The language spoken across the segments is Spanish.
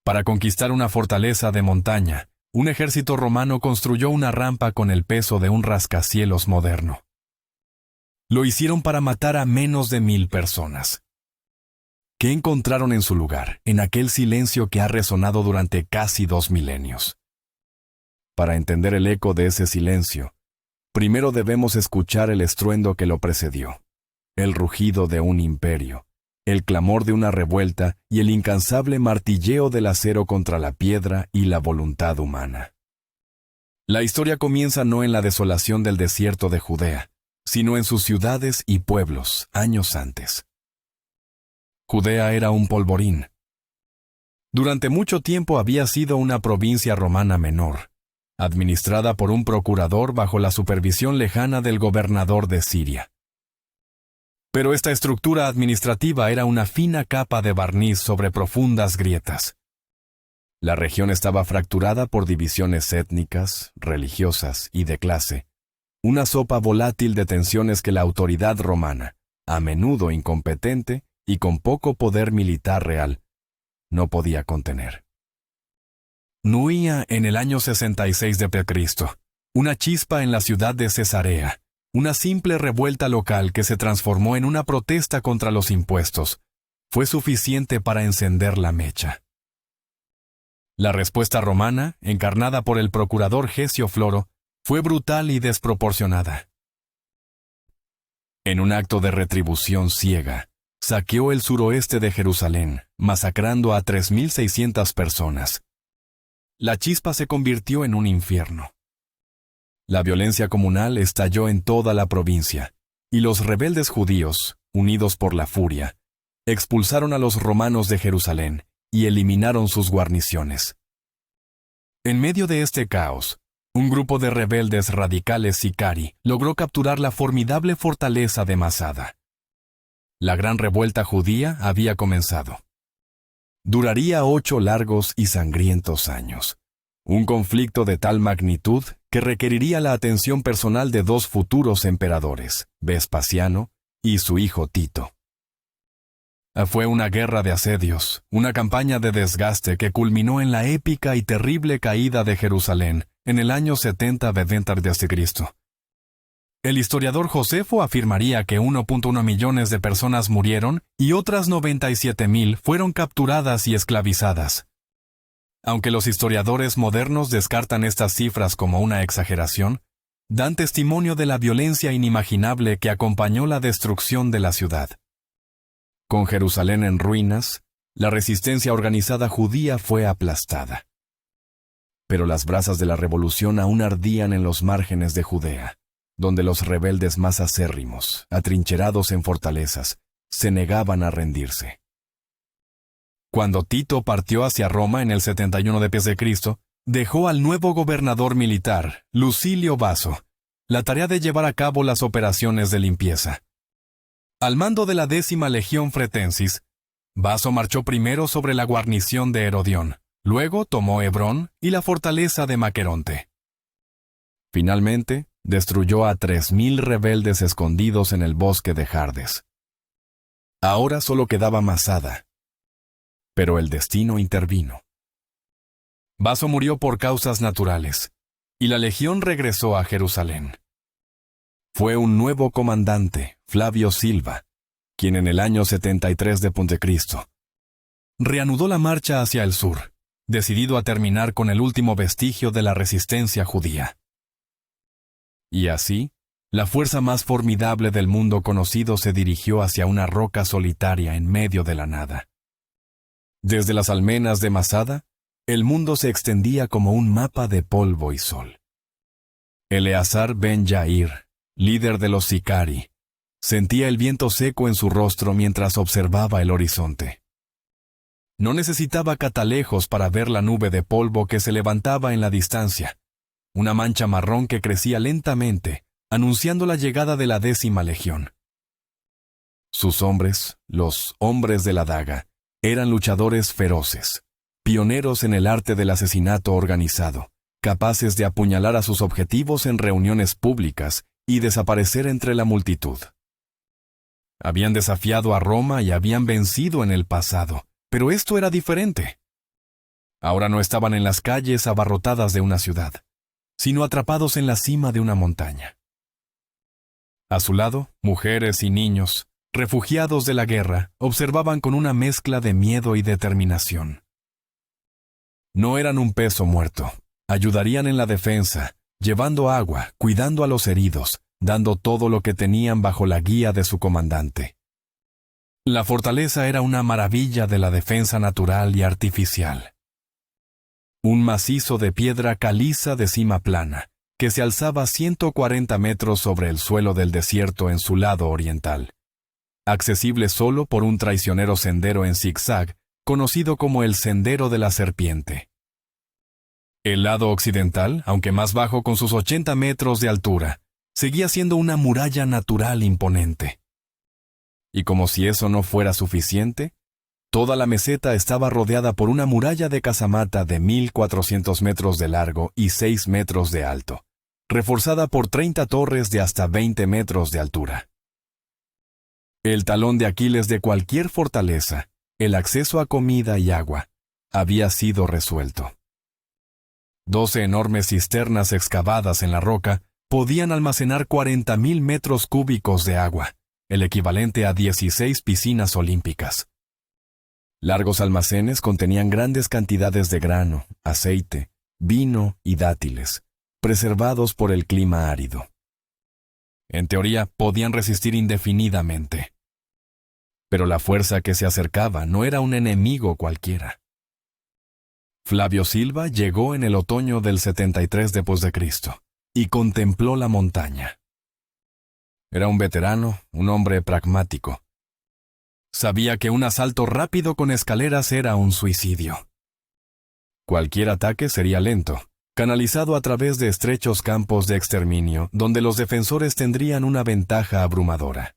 Para conquistar una fortaleza de montaña, un ejército romano construyó una rampa con el peso de un rascacielos moderno. Lo hicieron para matar a menos de 1000 personas. ¿Qué encontraron en su lugar, en aquel silencio que ha resonado durante casi 2 milenios? Para entender el eco de ese silencio, primero debemos escuchar el estruendo que lo precedió, el rugido de un imperio, el clamor de una revuelta y el incansable martilleo del acero contra la piedra y la voluntad humana. La historia comienza no en la desolación del desierto de Judea, sino en sus ciudades y pueblos, años antes. Judea era un polvorín. Durante mucho tiempo había sido una provincia romana menor, administrada por un procurador bajo la supervisión lejana del gobernador de Siria. Pero esta estructura administrativa era una fina capa de barniz sobre profundas grietas. La región estaba fracturada por divisiones étnicas, religiosas y de clase, una sopa volátil de tensiones que la autoridad romana, a menudo incompetente y con poco poder militar real, no podía contener. Nuía en el año 66 de Cristo, una chispa en la ciudad de Cesarea, una simple revuelta local que se transformó en una protesta contra los impuestos, fue suficiente para encender la mecha. La respuesta romana, encarnada por el procurador Gesio Floro, fue brutal y desproporcionada. En un acto de retribución ciega, saqueó el suroeste de Jerusalén, masacrando a 3.600 personas. La chispa se convirtió en un infierno. La violencia comunal estalló en toda la provincia, y los rebeldes judíos, unidos por la furia, expulsaron a los romanos de Jerusalén y eliminaron sus guarniciones. En medio de este caos, un grupo de rebeldes radicales sicari logró capturar la formidable fortaleza de Masada. La gran revuelta judía había comenzado. Duraría 8 largos y sangrientos años. Un conflicto de tal magnitud que requeriría la atención personal de 2 futuros emperadores, Vespasiano y su hijo Tito. Fue una guerra de asedios, una campaña de desgaste que culminó en la épica y terrible caída de Jerusalén en el año 70 d.C. El historiador Josefo afirmaría que 1.1 millones de personas murieron y otras 97.000 fueron capturadas y esclavizadas. Aunque los historiadores modernos descartan estas cifras como una exageración, dan testimonio de la violencia inimaginable que acompañó la destrucción de la ciudad. Con Jerusalén en ruinas, la resistencia organizada judía fue aplastada. Pero las brasas de la revolución aún ardían en los márgenes de Judea, donde los rebeldes más acérrimos, atrincherados en fortalezas, se negaban a rendirse. Cuando Tito partió hacia Roma en el 71 d.C., dejó al nuevo gobernador militar, Lucilio Vaso, la tarea de llevar a cabo las operaciones de limpieza. Al mando de la 10ª Legión Fretensis, Vaso marchó primero sobre la guarnición de Herodión, luego tomó Hebrón y la fortaleza de Maqueronte. Finalmente, destruyó a 3.000 rebeldes escondidos en el bosque de Jardes. Ahora solo quedaba Masada. Pero el destino intervino. Vaso murió por causas naturales, y la legión regresó a Jerusalén. Fue un nuevo comandante, Flavio Silva, quien en el año 73 d.C. reanudó la marcha hacia el sur, decidido a terminar con el último vestigio de la resistencia judía. Y así, la fuerza más formidable del mundo conocido se dirigió hacia una roca solitaria en medio de la nada. Desde las almenas de Masada, el mundo se extendía como un mapa de polvo y sol. Eleazar ben Yair, líder de los sicari, sentía el viento seco en su rostro mientras observaba el horizonte. No necesitaba catalejos para ver la nube de polvo que se levantaba en la distancia, una mancha marrón que crecía lentamente, anunciando la llegada de la 10ª Legión. Sus hombres, los hombres de la daga, eran luchadores feroces, pioneros en el arte del asesinato organizado, capaces de apuñalar a sus objetivos en reuniones públicas y desaparecer entre la multitud. Habían desafiado a Roma y habían vencido en el pasado, pero esto era diferente. Ahora no estaban en las calles abarrotadas de una ciudad, sino atrapados en la cima de una montaña. A su lado, mujeres y niños, refugiados de la guerra, observaban con una mezcla de miedo y determinación. No eran un peso muerto. Ayudarían en la defensa, llevando agua, cuidando a los heridos, dando todo lo que tenían bajo la guía de su comandante. La fortaleza era una maravilla de la defensa natural y artificial. Un macizo de piedra caliza de cima plana, que se alzaba 140 metros sobre el suelo del desierto en su lado oriental, accesible solo por un traicionero sendero en zigzag, conocido como el Sendero de la Serpiente. El lado occidental, aunque más bajo con sus 80 metros de altura, seguía siendo una muralla natural imponente. Y como si eso no fuera suficiente, toda la meseta estaba rodeada por una muralla de casamata de 1.400 metros de largo y 6 metros de alto, reforzada por 30 torres de hasta 20 metros de altura. El talón de Aquiles de cualquier fortaleza, el acceso a comida y agua, había sido resuelto. 12 enormes cisternas excavadas en la roca podían almacenar 40.000 metros cúbicos de agua, el equivalente a 16 piscinas olímpicas. Largos almacenes contenían grandes cantidades de grano, aceite, vino y dátiles, preservados por el clima árido. En teoría, podían resistir indefinidamente. Pero la fuerza que se acercaba no era un enemigo cualquiera. Flavio Silva llegó en el otoño del 73 d.C. y contempló la montaña. Era un veterano, un hombre pragmático. Sabía que un asalto rápido con escaleras era un suicidio. Cualquier ataque sería lento, canalizado a través de estrechos campos de exterminio, donde los defensores tendrían una ventaja abrumadora.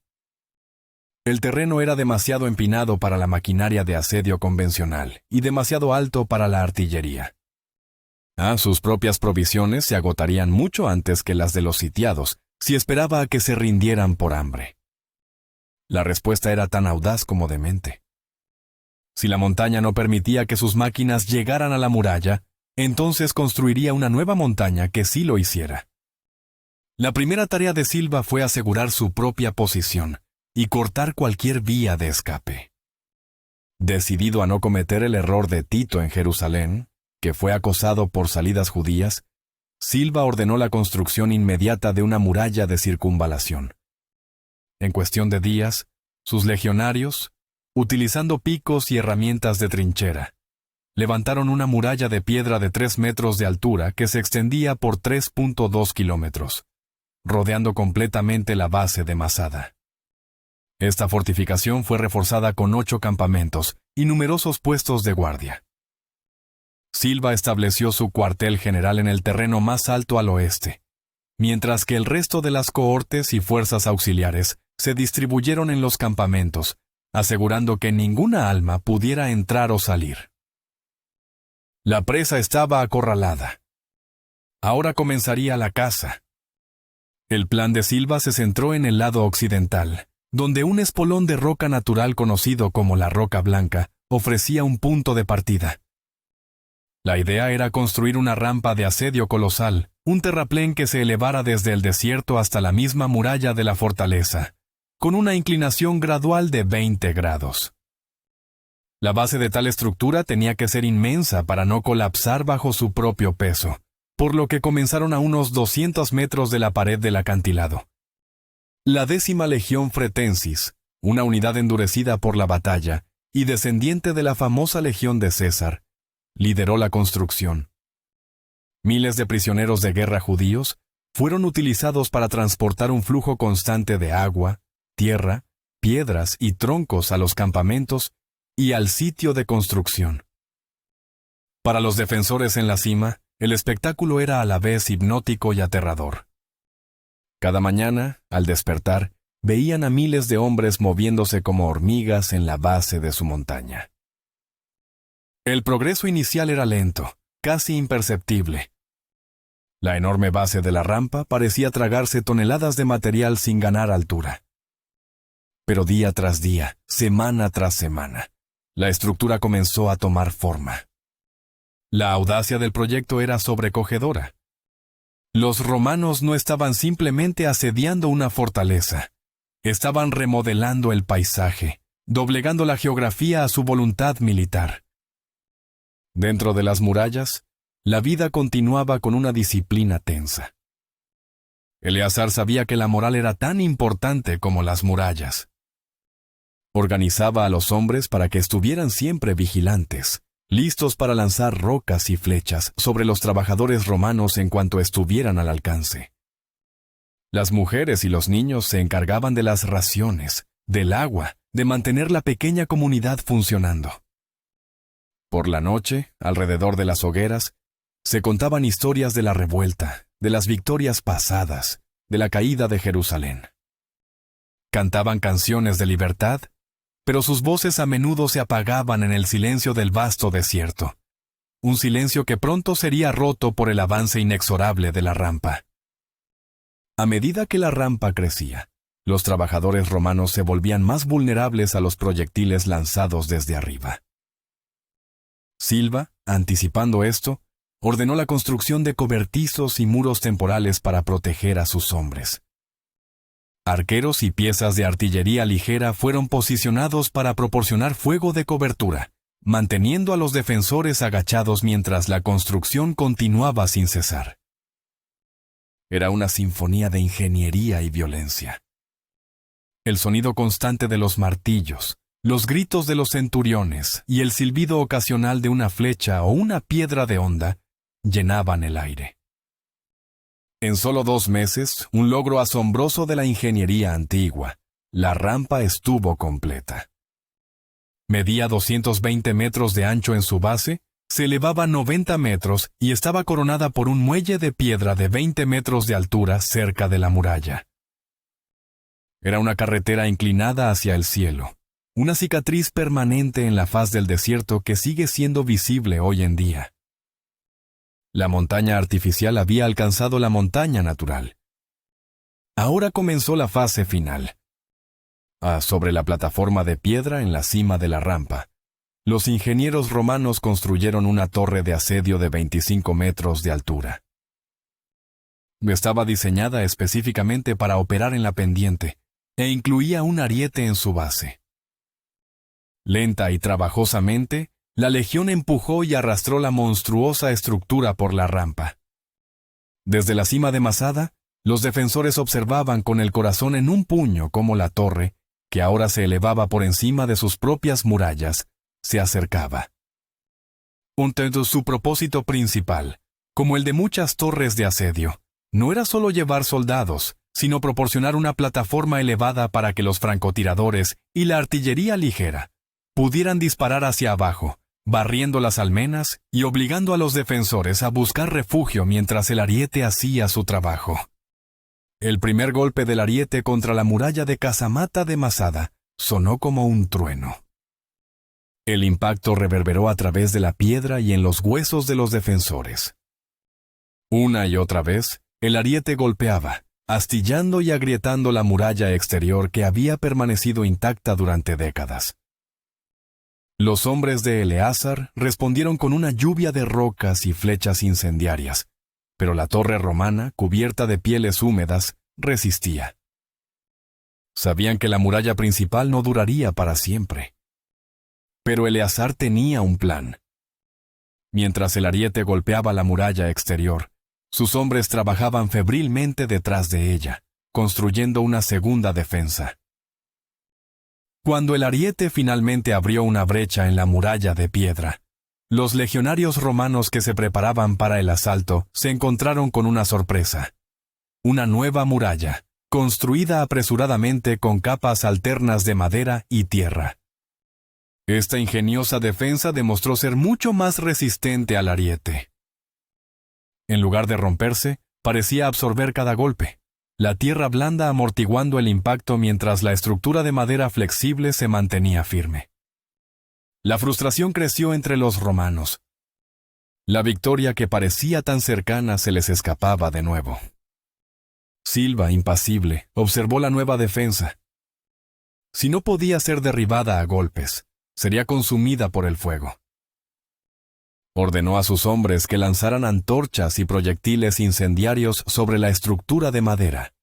El terreno era demasiado empinado para la maquinaria de asedio convencional y demasiado alto para la artillería. Sus propias provisiones se agotarían mucho antes que las de los sitiados, si esperaba a que se rindieran por hambre. La respuesta era tan audaz como demente. Si la montaña no permitía que sus máquinas llegaran a la muralla, entonces construiría una nueva montaña que sí lo hiciera. La primera tarea de Silva fue asegurar su propia posición y cortar cualquier vía de escape. Decidido a no cometer el error de Tito en Jerusalén, que fue acosado por salidas judías, Silva ordenó la construcción inmediata de una muralla de circunvalación. En cuestión de días, sus legionarios, utilizando picos y herramientas de trinchera, levantaron una muralla de piedra de 3 metros de altura que se extendía por 3.2 kilómetros, rodeando completamente la base de Masada. Esta fortificación fue reforzada con 8 campamentos y numerosos puestos de guardia. Silva estableció su cuartel general en el terreno más alto al oeste, mientras que el resto de las cohortes y fuerzas auxiliares se distribuyeron en los campamentos, asegurando que ninguna alma pudiera entrar o salir. La presa estaba acorralada. Ahora comenzaría la caza. El plan de Silva se centró en el lado occidental, donde un espolón de roca natural conocido como la Roca Blanca ofrecía un punto de partida. La idea era construir una rampa de asedio colosal, un terraplén que se elevara desde el desierto hasta la misma muralla de la fortaleza, con una inclinación gradual de 20 grados. La base de tal estructura tenía que ser inmensa para no colapsar bajo su propio peso, por lo que comenzaron a unos 200 metros de la pared del acantilado. La 10ª Legión Fretensis, una unidad endurecida por la batalla y descendiente de la famosa Legión de César, lideró la construcción. Miles de prisioneros de guerra judíos fueron utilizados para transportar un flujo constante de agua, tierra, piedras y troncos a los campamentos y al sitio de construcción. Para los defensores en la cima, el espectáculo era a la vez hipnótico y aterrador. Cada mañana, al despertar, veían a miles de hombres moviéndose como hormigas en la base de su montaña. El progreso inicial era lento, casi imperceptible. La enorme base de la rampa parecía tragarse toneladas de material sin ganar altura. Pero día tras día, semana tras semana, la estructura comenzó a tomar forma. La audacia del proyecto era sobrecogedora. Los romanos no estaban simplemente asediando una fortaleza, estaban remodelando el paisaje, doblegando la geografía a su voluntad militar. Dentro de las murallas, la vida continuaba con una disciplina tensa. Eleazar sabía que la moral era tan importante como las murallas. Organizaba a los hombres para que estuvieran siempre vigilantes, listos para lanzar rocas y flechas sobre los trabajadores romanos en cuanto estuvieran al alcance. Las mujeres y los niños se encargaban de las raciones, del agua, de mantener la pequeña comunidad funcionando. Por la noche, alrededor de las hogueras, se contaban historias de la revuelta, de las victorias pasadas, de la caída de Jerusalén. Cantaban canciones de libertad, pero sus voces a menudo se apagaban en el silencio del vasto desierto, un silencio que pronto sería roto por el avance inexorable de la rampa. A medida que la rampa crecía, los trabajadores romanos se volvían más vulnerables a los proyectiles lanzados desde arriba. Silva, anticipando esto, ordenó la construcción de cobertizos y muros temporales para proteger a sus hombres. Arqueros y piezas de artillería ligera fueron posicionados para proporcionar fuego de cobertura, manteniendo a los defensores agachados mientras la construcción continuaba sin cesar. Era una sinfonía de ingeniería y violencia. El sonido constante de los martillos, los gritos de los centuriones y el silbido ocasional de una flecha o una piedra de honda llenaban el aire. En solo 2 meses, un logro asombroso de la ingeniería antigua, la rampa estuvo completa. Medía 220 metros de ancho en su base, se elevaba 90 metros y estaba coronada por un muelle de piedra de 20 metros de altura cerca de la muralla. Era una carretera inclinada hacia el cielo, una cicatriz permanente en la faz del desierto que sigue siendo visible hoy en día. La montaña artificial había alcanzado la montaña natural. Ahora comenzó la fase final. Sobre la plataforma de piedra en la cima de la rampa, los ingenieros romanos construyeron una torre de asedio de 25 metros de altura. Estaba diseñada específicamente para operar en la pendiente, e incluía un ariete en su base. Lenta y trabajosamente, la legión empujó y arrastró la monstruosa estructura por la rampa. Desde la cima de Masada, los defensores observaban con el corazón en un puño cómo la torre, que ahora se elevaba por encima de sus propias murallas, se acercaba. Su propósito principal, como el de muchas torres de asedio, no era solo llevar soldados, sino proporcionar una plataforma elevada para que los francotiradores y la artillería ligera pudieran disparar hacia abajo, barriendo las almenas y obligando a los defensores a buscar refugio mientras el ariete hacía su trabajo. El primer golpe del ariete contra la muralla de Casamata de Masada sonó como un trueno. El impacto reverberó a través de la piedra y en los huesos de los defensores. Una y otra vez, el ariete golpeaba, astillando y agrietando la muralla exterior que había permanecido intacta durante décadas. Los hombres de Eleazar respondieron con una lluvia de rocas y flechas incendiarias, pero la torre romana, cubierta de pieles húmedas, resistía. Sabían que la muralla principal no duraría para siempre. Pero Eleazar tenía un plan. Mientras el ariete golpeaba la muralla exterior, sus hombres trabajaban febrilmente detrás de ella, construyendo una segunda defensa. Cuando el ariete finalmente abrió una brecha en la muralla de piedra, los legionarios romanos que se preparaban para el asalto se encontraron con una sorpresa. Una nueva muralla, construida apresuradamente con capas alternas de madera y tierra. Esta ingeniosa defensa demostró ser mucho más resistente al ariete. En lugar de romperse, parecía absorber cada golpe, la tierra blanda amortiguando el impacto mientras la estructura de madera flexible se mantenía firme. La frustración creció entre los romanos. La victoria que parecía tan cercana se les escapaba de nuevo. Silva, impasible, observó la nueva defensa. Si no podía ser derribada a golpes, sería consumida por el fuego. Ordenó a sus hombres que lanzaran antorchas y proyectiles incendiarios sobre la estructura de madera.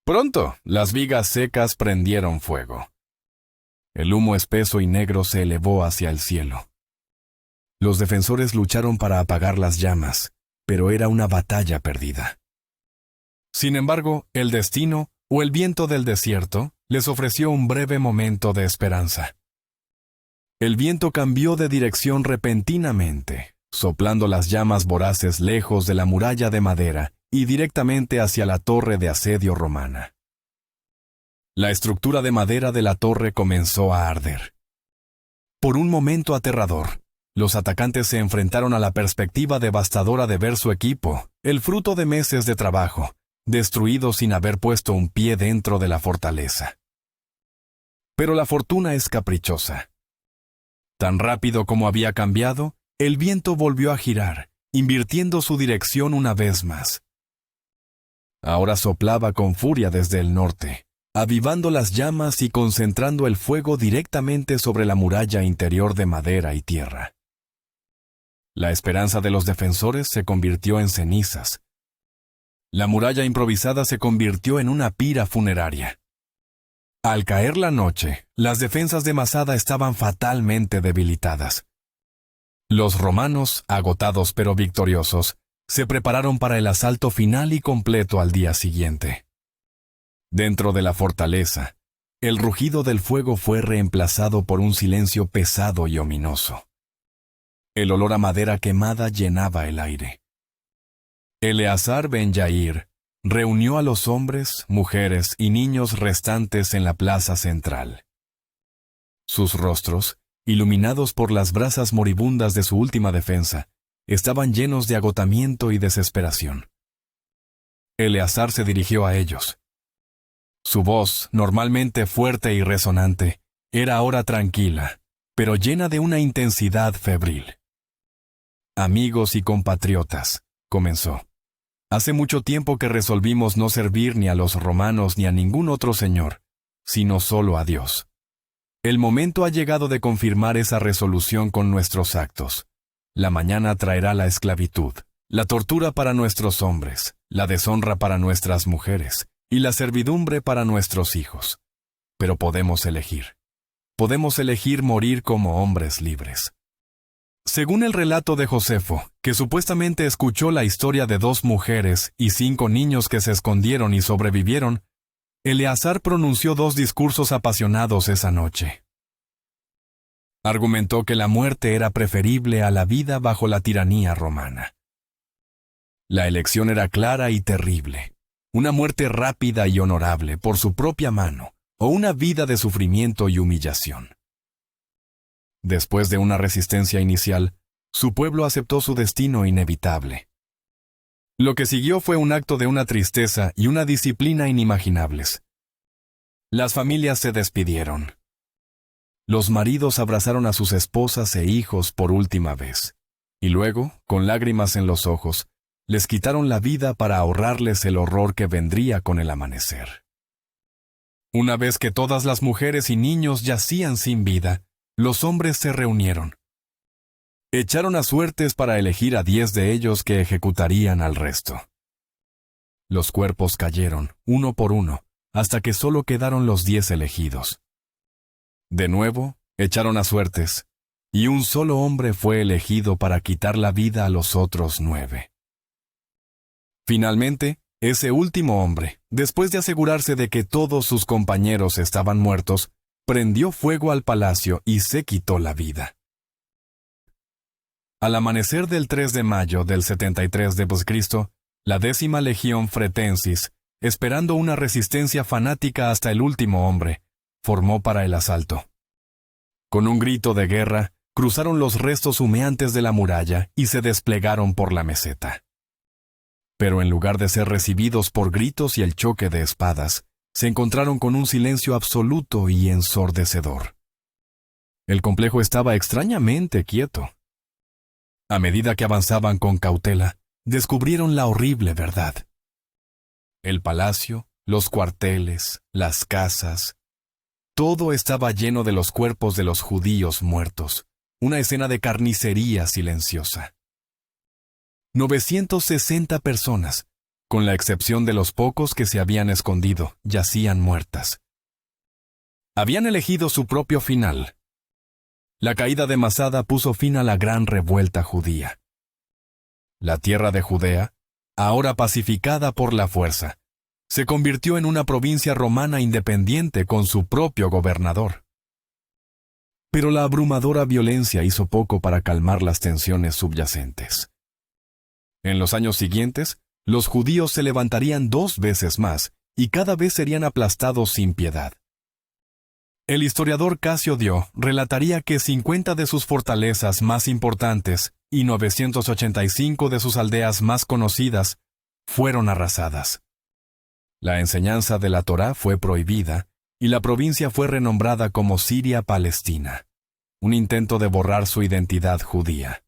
Pronto, las vigas secas prendieron fuego. El humo espeso y negro se elevó hacia el cielo. Los defensores lucharon para apagar las llamas, pero era una batalla perdida. Sin embargo, el destino, o el viento del desierto, les ofreció un breve momento de esperanza. El viento cambió de dirección repentinamente, soplando las llamas voraces lejos de la muralla de madera y directamente hacia la torre de asedio romana. La estructura de madera de la torre comenzó a arder. Por un momento aterrador, los atacantes se enfrentaron a la perspectiva devastadora de ver su equipo, el fruto de meses de trabajo, destruido sin haber puesto un pie dentro de la fortaleza. Pero la fortuna es caprichosa. Tan rápido como había cambiado, el viento volvió a girar, invirtiendo su dirección una vez más. Ahora soplaba con furia desde el norte, avivando las llamas y concentrando el fuego directamente sobre la muralla interior de madera y tierra. La esperanza de los defensores se convirtió en cenizas. La muralla improvisada se convirtió en una pira funeraria. Al caer la noche, las defensas de Masada estaban fatalmente debilitadas. Los romanos, agotados pero victoriosos, se prepararon para el asalto final y completo al día siguiente. Dentro de la fortaleza, el rugido del fuego fue reemplazado por un silencio pesado y ominoso. El olor a madera quemada llenaba el aire. Eleazar ben Yair reunió a los hombres, mujeres y niños restantes en la plaza central. Sus rostros, iluminados por las brasas moribundas de su última defensa, estaban llenos de agotamiento y desesperación. Eleazar se dirigió a ellos. Su voz, normalmente fuerte y resonante, era ahora tranquila, pero llena de una intensidad febril. Amigos y compatriotas, comenzó. Hace mucho tiempo que resolvimos no servir ni a los romanos ni a ningún otro señor, sino solo a Dios. El momento ha llegado de confirmar esa resolución con nuestros actos. La mañana traerá la esclavitud, la tortura para nuestros hombres, la deshonra para nuestras mujeres y la servidumbre para nuestros hijos. Pero podemos elegir. Podemos elegir morir como hombres libres. Según el relato de Josefo, que supuestamente escuchó la historia de 2 mujeres y 5 niños que se escondieron y sobrevivieron, Eleazar pronunció 2 discursos apasionados esa noche. Argumentó que la muerte era preferible a la vida bajo la tiranía romana. La elección era clara y terrible: una muerte rápida y honorable por su propia mano, o una vida de sufrimiento y humillación. Después de una resistencia inicial, su pueblo aceptó su destino inevitable. Lo que siguió fue un acto de una tristeza y una disciplina inimaginables. Las familias se despidieron. Los maridos abrazaron a sus esposas e hijos por última vez, y luego, con lágrimas en los ojos, les quitaron la vida para ahorrarles el horror que vendría con el amanecer. Una vez que todas las mujeres y niños yacían sin vida, los hombres se reunieron. Echaron a suertes para elegir a 10 de ellos que ejecutarían al resto. Los cuerpos cayeron, uno por uno, hasta que solo quedaron los 10 elegidos. De nuevo, echaron a suertes, y un solo hombre fue elegido para quitar la vida a los otros 9. Finalmente, ese último hombre, después de asegurarse de que todos sus compañeros estaban muertos, prendió fuego al palacio y se quitó la vida. Al amanecer del 3 de mayo del 73 d.C., la 10ª legión fretensis, esperando una resistencia fanática hasta el último hombre, formó para el asalto. Con un grito de guerra, cruzaron los restos humeantes de la muralla y se desplegaron por la meseta. Pero en lugar de ser recibidos por gritos y el choque de espadas, se encontraron con un silencio absoluto y ensordecedor. El complejo estaba extrañamente quieto. A medida que avanzaban con cautela, descubrieron la horrible verdad. El palacio, los cuarteles, las casas, todo estaba lleno de los cuerpos de los judíos muertos, una escena de carnicería silenciosa. 960 personas, con la excepción de los pocos que se habían escondido, yacían muertas. Habían elegido su propio final. La caída de Masada puso fin a la gran revuelta judía. La tierra de Judea, ahora pacificada por la fuerza, se convirtió en una provincia romana independiente con su propio gobernador. Pero la abrumadora violencia hizo poco para calmar las tensiones subyacentes. En los años siguientes, los judíos se levantarían 2 veces más y cada vez serían aplastados sin piedad. El historiador Casio Dio relataría que 50 de sus fortalezas más importantes y 985 de sus aldeas más conocidas fueron arrasadas. La enseñanza de la Torá fue prohibida y la provincia fue renombrada como Siria-Palestina, un intento de borrar su identidad judía.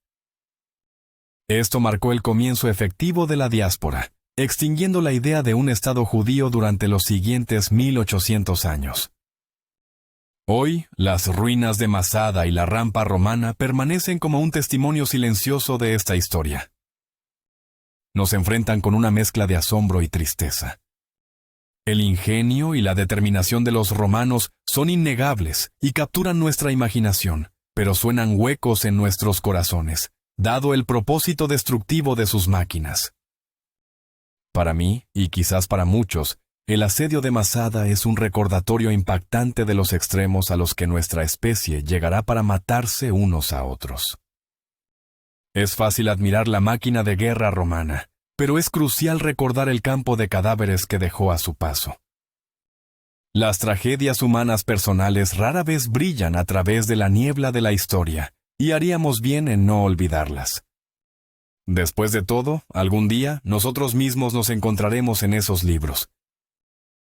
Esto marcó el comienzo efectivo de la diáspora, extinguiendo la idea de un Estado judío durante los siguientes 1800 años. Hoy, las ruinas de Masada y la rampa romana permanecen como un testimonio silencioso de esta historia. Nos enfrentan con una mezcla de asombro y tristeza. El ingenio y la determinación de los romanos son innegables y capturan nuestra imaginación, pero suenan huecos en nuestros corazones, dado el propósito destructivo de sus máquinas. Para mí, y quizás para muchos, el asedio de Masada es un recordatorio impactante de los extremos a los que nuestra especie llegará para matarse unos a otros. Es fácil admirar la máquina de guerra romana, pero es crucial recordar el campo de cadáveres que dejó a su paso. Las tragedias humanas personales rara vez brillan a través de la niebla de la historia, y haríamos bien en no olvidarlas. Después de todo, algún día, nosotros mismos nos encontraremos en esos libros,